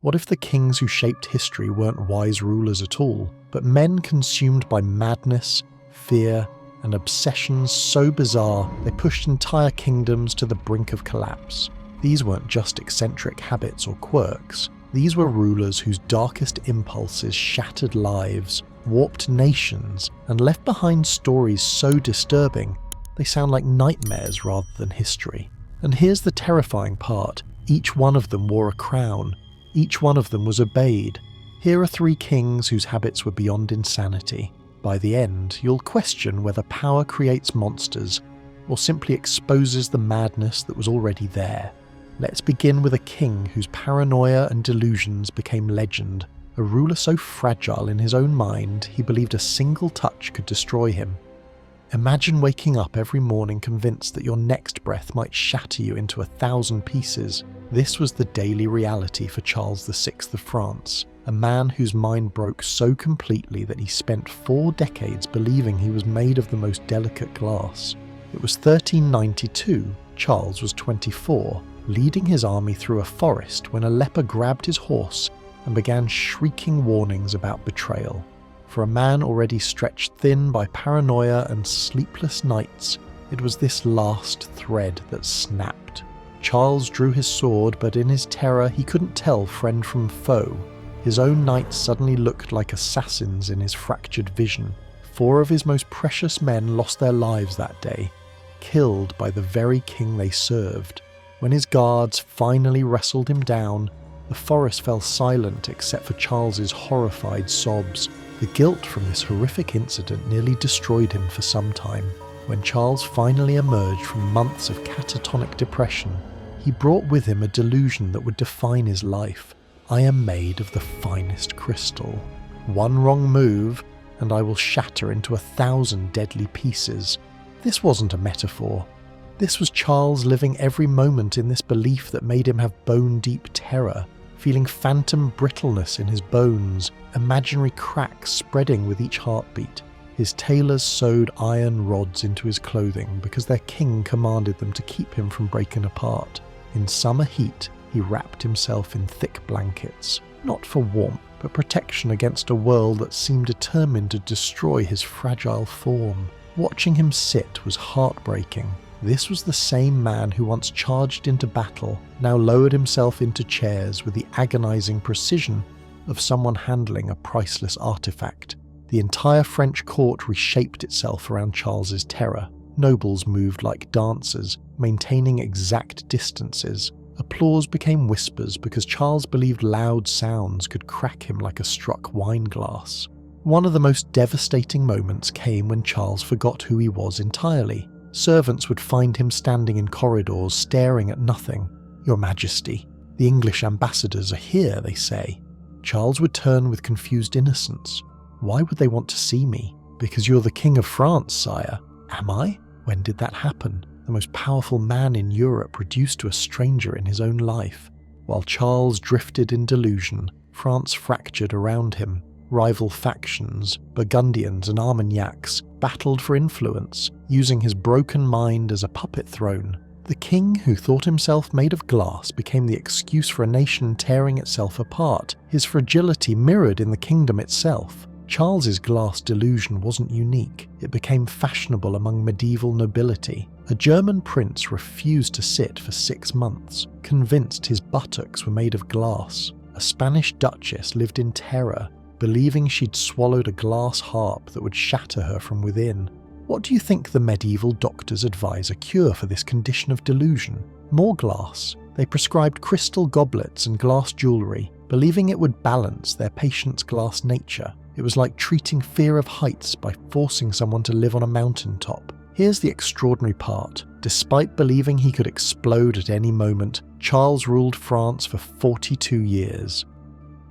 What if the kings who shaped history weren't wise rulers at all, but men consumed by madness, fear, and obsessions so bizarre they pushed entire kingdoms to the brink of collapse? These weren't just eccentric habits or quirks. These were rulers whose darkest impulses shattered lives, warped nations, and left behind stories so disturbing they sound like nightmares rather than history. And here's the terrifying part. Each one of them wore a crown. Each one of them was obeyed. Here are 3 kings whose habits were beyond insanity. By the end, you'll question whether power creates monsters or simply exposes the madness that was already there. Let's begin with a king whose paranoia and delusions became legend, a ruler so fragile in his own mind he believed a single touch could destroy him. Imagine waking up every morning convinced that your next breath might shatter you into 1,000 pieces. This was the daily reality for Charles VI of France, a man whose mind broke so completely that he spent 4 decades believing he was made of the most delicate glass. It was 1392, Charles was 24, leading his army through a forest when a leper grabbed his horse and began shrieking warnings about betrayal. For a man already stretched thin by paranoia and sleepless nights, it was this last thread that snapped. Charles drew his sword, but in his terror he couldn't tell friend from foe. His own knights suddenly looked like assassins in his fractured vision. 4 of his most precious men lost their lives that day, killed by the very king they served. When his guards finally wrestled him down, the forest fell silent except for Charles's horrified sobs. The guilt from this horrific incident nearly destroyed him for some time. When Charles finally emerged from months of catatonic depression, he brought with him a delusion that would define his life. I am made of the finest crystal. One wrong move, and I will shatter into 1,000 deadly pieces. This wasn't a metaphor. This was Charles living every moment in this belief that made him have bone-deep terror, feeling phantom brittleness in his bones, imaginary cracks spreading with each heartbeat. His tailors sewed iron rods into his clothing because their king commanded them to keep him from breaking apart. In summer heat, he wrapped himself in thick blankets, not for warmth, but protection against a world that seemed determined to destroy his fragile form. Watching him sit was heartbreaking. This was the same man who once charged into battle, now lowered himself into chairs with the agonizing precision of someone handling a priceless artifact. The entire French court reshaped itself around Charles's terror. Nobles moved like dancers, maintaining exact distances. Applause became whispers because Charles believed loud sounds could crack him like a struck wine glass. One of the most devastating moments came when Charles forgot who he was entirely. Servants would find him standing in corridors, staring at nothing. "Your Majesty, the English ambassadors are here," they say. Charles would turn with confused innocence. "Why would they want to see me?" "Because you're the King of France, sire." "Am I? When did that happen?" The most powerful man in Europe reduced to a stranger in his own life. While Charles drifted in delusion, France fractured around him. Rival factions, Burgundians and Armagnacs, battled for influence, using his broken mind as a puppet throne. The king who thought himself made of glass became the excuse for a nation tearing itself apart, his fragility mirrored in the kingdom itself. Charles's glass delusion wasn't unique, it became fashionable among medieval nobility. A German prince refused to sit for 6 months, convinced his buttocks were made of glass. A Spanish duchess lived in terror, believing she'd swallowed a glass harp that would shatter her from within. What do you think the medieval doctors advise a cure for this condition of delusion? More glass. They prescribed crystal goblets and glass jewellery, believing it would balance their patient's glass nature. It was like treating fear of heights by forcing someone to live on a mountaintop. Here's the extraordinary part. Despite believing he could explode at any moment, Charles ruled France for 42 years.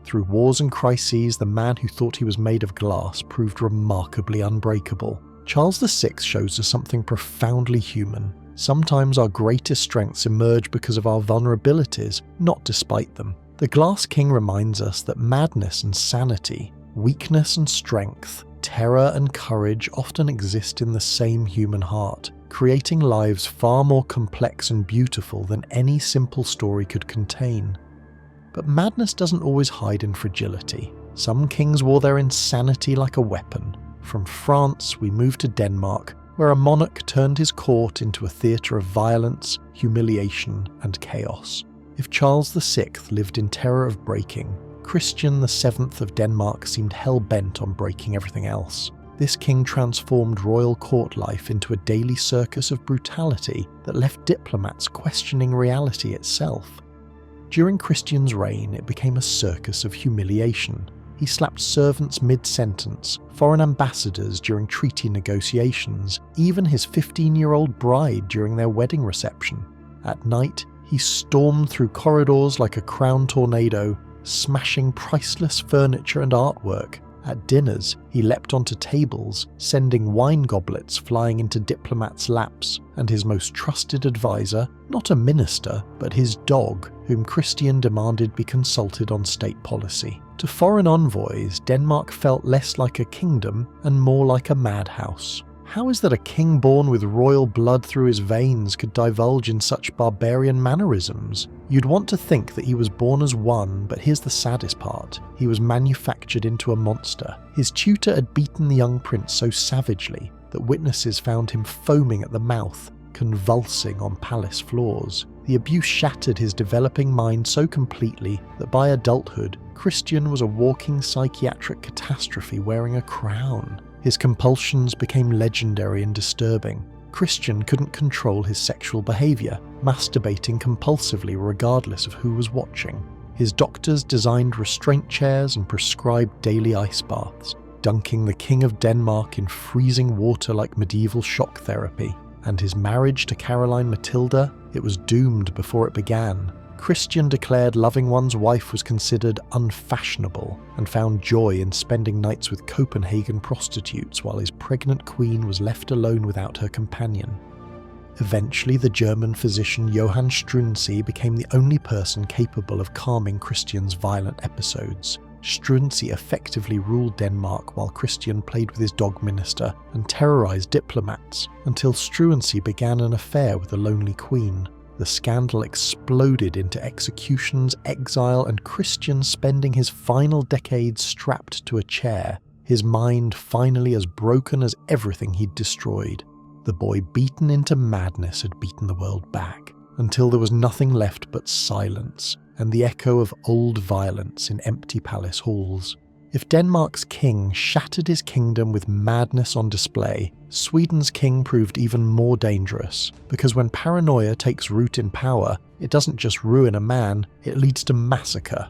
Through wars and crises, the man who thought he was made of glass proved remarkably unbreakable. Charles VI shows us something profoundly human. Sometimes our greatest strengths emerge because of our vulnerabilities, not despite them. The Glass King reminds us that madness and sanity, weakness and strength, terror and courage often exist in the same human heart, creating lives far more complex and beautiful than any simple story could contain. But madness doesn't always hide in fragility. Some kings wore their insanity like a weapon. From France, we move to Denmark, where a monarch turned his court into a theatre of violence, humiliation, and chaos. If Charles VI lived in terror of breaking, Christian VII of Denmark seemed hell-bent on breaking everything else. This king transformed royal court life into a daily circus of brutality that left diplomats questioning reality itself. During Christian's reign, it became a circus of humiliation. He slapped servants mid-sentence, foreign ambassadors during treaty negotiations, even his 15-year-old bride during their wedding reception. At night, he stormed through corridors like a crown tornado, smashing priceless furniture and artwork. At dinners, he leapt onto tables, sending wine goblets flying into diplomats' laps, and his most trusted advisor, not a minister, but his dog, whom Christian demanded be consulted on state policy. To foreign envoys, Denmark felt less like a kingdom and more like a madhouse. How is that a king born with royal blood through his veins could divulge in such barbarian mannerisms? You'd want to think that he was born as one, but here's the saddest part. He was manufactured into a monster. His tutor had beaten the young prince so savagely that witnesses found him foaming at the mouth, convulsing on palace floors. The abuse shattered his developing mind so completely that by adulthood, Christian was a walking psychiatric catastrophe wearing a crown. His compulsions became legendary and disturbing. Christian couldn't control his sexual behaviour, masturbating compulsively regardless of who was watching. His doctors designed restraint chairs and prescribed daily ice baths, dunking the King of Denmark in freezing water like medieval shock therapy. And his marriage to Caroline Matilda, it was doomed before it began. Christian declared loving one's wife was considered unfashionable and found joy in spending nights with Copenhagen prostitutes while his pregnant queen was left alone without her companion. Eventually, the German physician Johann Struensee became the only person capable of calming Christian's violent episodes. Struensee effectively ruled Denmark while Christian played with his dog minister and terrorized diplomats, until Struensee began an affair with a lonely queen. The scandal exploded into executions, exile, and Christian spending his final decades strapped to a chair, his mind finally as broken as everything he'd destroyed. The boy beaten into madness had beaten the world back, until there was nothing left but silence and the echo of old violence in empty palace halls. If Denmark's king shattered his kingdom with madness on display, Sweden's king proved even more dangerous, because when paranoia takes root in power, it doesn't just ruin a man, it leads to massacre.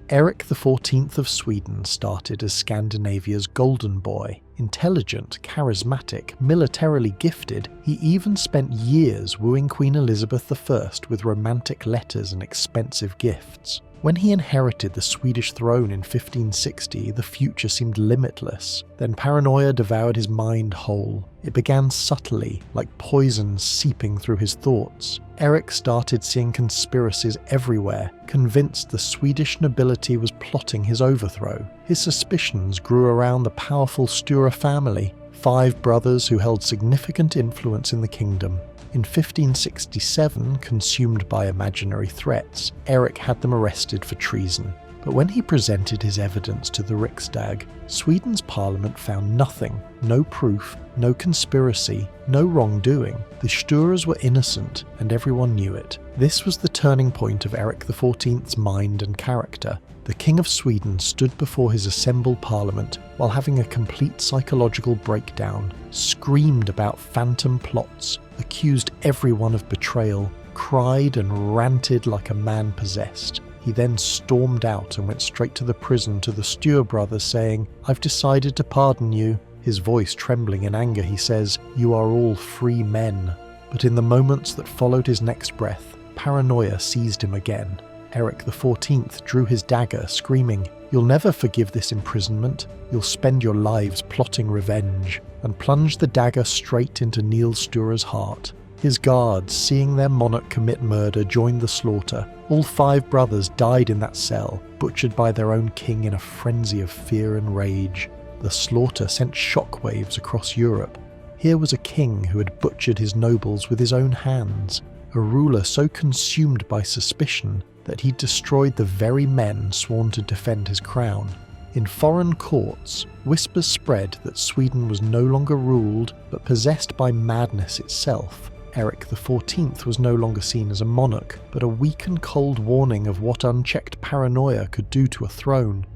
Eric XIV of Sweden started as Scandinavia's golden boy. Intelligent, charismatic, militarily gifted, he even spent years wooing Queen Elizabeth I with romantic letters and expensive gifts. When he inherited the Swedish throne in 1560, the future seemed limitless. Then paranoia devoured his mind whole. It began subtly, like poison seeping through his thoughts. Eric started seeing conspiracies everywhere, convinced the Swedish nobility was plotting his overthrow. His suspicions grew around the powerful Sture family, 5 brothers who held significant influence in the kingdom. In 1567, consumed by imaginary threats, Eric had them arrested for treason. But when he presented his evidence to the Riksdag, Sweden's parliament found nothing, no proof, no conspiracy, no wrongdoing. The Stures were innocent, and everyone knew it. This was the turning point of Eric XIV's mind and character. The King of Sweden stood before his assembled parliament while having a complete psychological breakdown, screamed about phantom plots, accused everyone of betrayal, cried and ranted like a man possessed. He then stormed out and went straight to the prison to the Sture brothers saying, "I've decided to pardon you." His voice trembling in anger, he says, "You are all free men." But in the moments that followed his next breath, paranoia seized him again. Eric XIV drew his dagger, screaming, "You'll never forgive this imprisonment. You'll spend your lives plotting revenge," and plunged the dagger straight into Niels Sture's heart. His guards, seeing their monarch commit murder, joined the slaughter. All 5 brothers died in that cell, butchered by their own king in a frenzy of fear and rage. The slaughter sent shockwaves across Europe. Here was a king who had butchered his nobles with his own hands, a ruler so consumed by suspicion that he'd destroyed the very men sworn to defend his crown. In foreign courts, whispers spread that Sweden was no longer ruled but possessed by madness itself. Eric XIV was no longer seen as a monarch, but a weak and cold warning of what unchecked paranoia could do to a throne.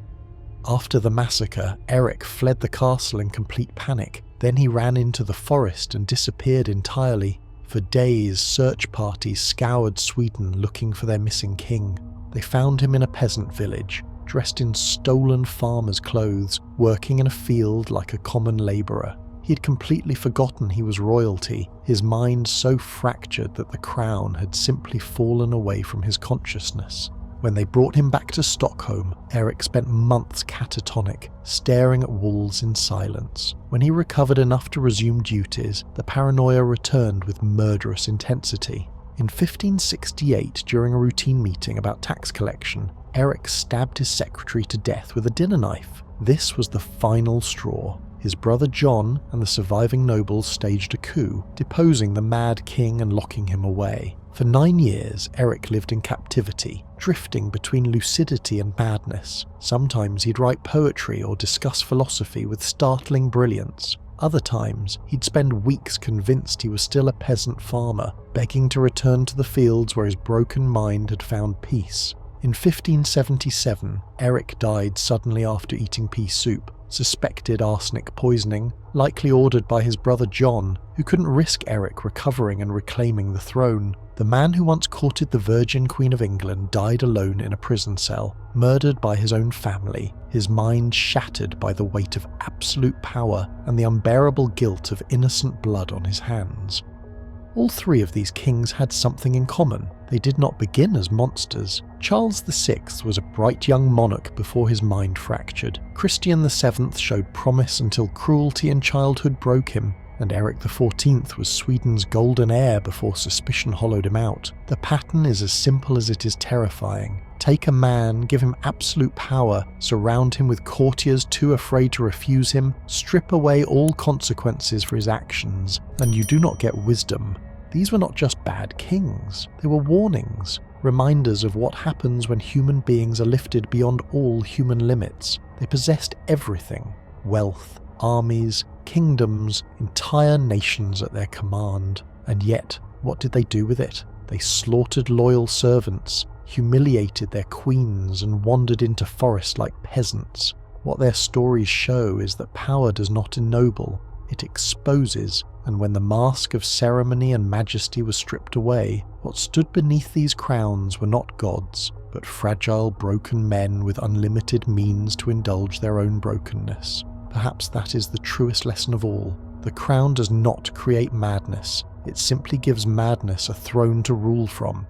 After the massacre, Eric fled the castle in complete panic. Then he ran into the forest and disappeared entirely. For days, search parties scoured Sweden looking for their missing king. They found him in a peasant village, dressed in stolen farmer's clothes, working in a field like a common labourer. He had completely forgotten he was royalty, his mind so fractured that the crown had simply fallen away from his consciousness. When they brought him back to Stockholm, Eric spent months catatonic, staring at walls in silence. When he recovered enough to resume duties, the paranoia returned with murderous intensity. In 1568, during a routine meeting about tax collection, Eric stabbed his secretary to death with a dinner knife. This was the final straw. His brother John and the surviving nobles staged a coup, deposing the mad king and locking him away. For 9 years, Eric lived in captivity, drifting between lucidity and madness. Sometimes he'd write poetry or discuss philosophy with startling brilliance. Other times, he'd spend weeks convinced he was still a peasant farmer, begging to return to the fields where his broken mind had found peace. In 1577, Eric died suddenly after eating pea soup, suspected arsenic poisoning, likely ordered by his brother John, who couldn't risk Eric recovering and reclaiming the throne. The man who once courted the Virgin Queen of England died alone in a prison cell, murdered by his own family, his mind shattered by the weight of absolute power and the unbearable guilt of innocent blood on his hands. All three of these kings had something in common. They did not begin as monsters. Charles VI was a bright young monarch before his mind fractured. Christian VII showed promise until cruelty in childhood broke him. And Eric XIV was Sweden's golden heir before suspicion hollowed him out. The pattern is as simple as it is terrifying. Take a man, give him absolute power, surround him with courtiers too afraid to refuse him, strip away all consequences for his actions, and you do not get wisdom. These were not just bad kings, they were warnings, reminders of what happens when human beings are lifted beyond all human limits. They possessed everything: wealth, armies, kingdoms, entire nations at their command. And yet, what did they do with it? They slaughtered loyal servants, humiliated their queens, and wandered into forest like peasants. What their stories show is that power does not ennoble, it exposes, and when the mask of ceremony and majesty was stripped away, what stood beneath these crowns were not gods, but fragile, broken men with unlimited means to indulge their own brokenness. Perhaps that is the truest lesson of all. The crown does not create madness, it simply gives madness a throne to rule from.